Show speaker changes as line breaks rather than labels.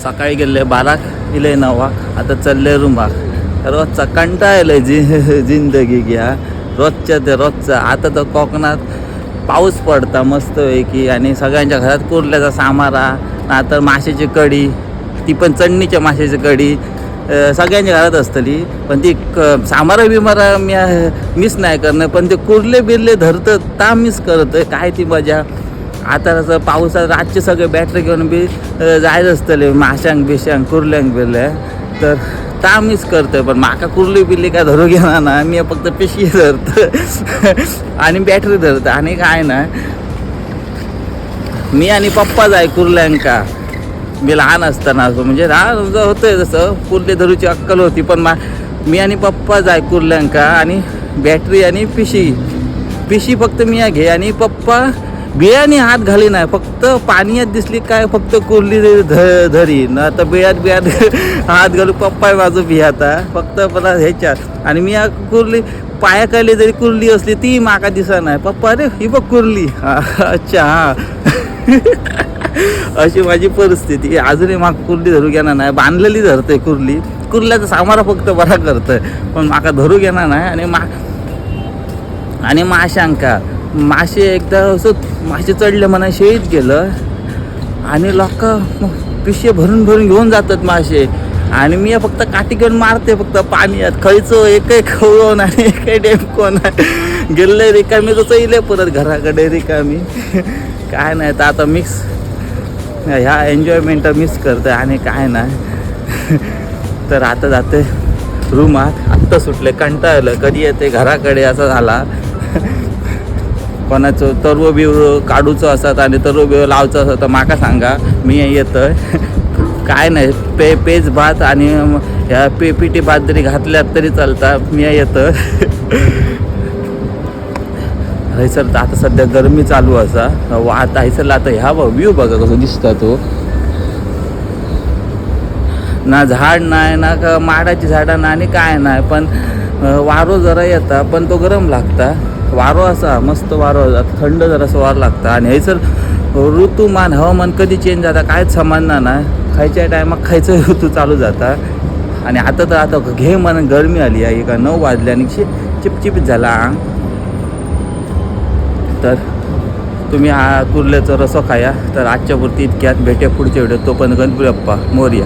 सकाळी गेले 12 इले 9 आता चालले रूमाक. रोजचा कंटाळलं जिंदगी घ्या रोजच्या ते रोजचा. आता तर कोकणात पाऊस पडता मस्तपैकी आणि सगळ्यांच्या घरात कुर्ल्याचा सामारा नाहीतर माशाची कढी, ती पण चटणीच्या माशाची कढी सगळ्यांच्या घरात असतली. पण ती सामारा बिमारा मी मिस नाही करणं, पण ते कुर्ले बिर्ले धरतं ता मिस करतं. काय ती मजा. आता असं पावसात रातचे सगळे बॅटरी घेऊन बी जायचं असतले माशांक बिशांक कुर्ल्यांक बिर्ल्या, तर ता मिस करतोय. पण माका कुर्ली बिर्ली काय धरू घेणार ना, मी फक्त पिशवी धरतं आणि बॅटरी धरतं आणि काय ना. मी आणि पप्पा जाय कुर्ल्यांका. मी लहान असताना म्हणजे लहान होतंय जसं कुर्ले धरूची अक्कल होती, पण मी आणि पप्पा जाय कुर्ल्यांका आणि बॅटरी आणि पिशी फक्त मी घे आणि पप्पा बियाणी हात घाली नाही, फक्त पाण्यात दिसली काय फक्त कुर्ली धरी ना, तर बियात हात घालू पप्पा माझं बियाता फक्त मला ह्याच्यात. आणि मी कुर्ली पायाखाली जरी कुर्ली असली ती माका दिसा नाही. पप्पा अरे ही बघ कुर्ली. अच्छा हा. अशी माझी परिस्थिती. अजूनही माका कुर्ली धरू घेणार नाही. बांधलेली धरते कुर्ली, कुर्ल्याचा सामारा फक्त बरा करतोय, पण माका धरू घेणार नाही. आणि माशांका मासे एकदा असं मासे चढले म्हणा शेळीत गेलं आणि लोक पिशे भरून घेऊन जातात मासे आणि मी फक्त काठी घेऊन मारते फक्त पाण्यात. खयचो एकही खवळून आणि एकही डेमकोन गेले रिकामी तसं इले परत घराकडे रिकामी. काय नाही तर आता मिक्स ह्या एन्जॉयमेंट मिस करते आणि काय नाही. तर आता जाते रूमात. आत्ता सुटले कंटाळलं कधी येते घराकडे असं झाला. कोणाचं तरव बिव काढूचं असत आणि तरव बिव लावचं असतं तर माका सांगा, मी येतं. काय नाही पेज भात आणि ह्या पिठी भात जरी घातल्यात तरी चालता, मी येतं. हैसर तर आता सध्या गरमी चालू असा आता हैसरला. आता ह्या व्ह्यू बघा कसं दिसता तो. ना झाड नाही ना माडाची झाडं ना आणि काय नाही, पण वारो जरा येता पण तो गरम लागता. वारो असा मस्त वारो थंड जरासं वार लागतं. आणि हैसर ऋतुमान हवामान कधी चेंज जाता कायच समजणार नाही. खायच्या टायमात खायचं ऋतू चालू जाता. आणि आता तर आता घे मन गरमी आली आहे का 9 वाजले आणि चिपचिपीत झाला. तर तुम्ही हा कुर्ल्याचं रसो खाया. तर आजच्या पुरती इतक्यात भेटे पुढच्या व्हिडिओ. तो पण गणपती बाप्पा मोरया.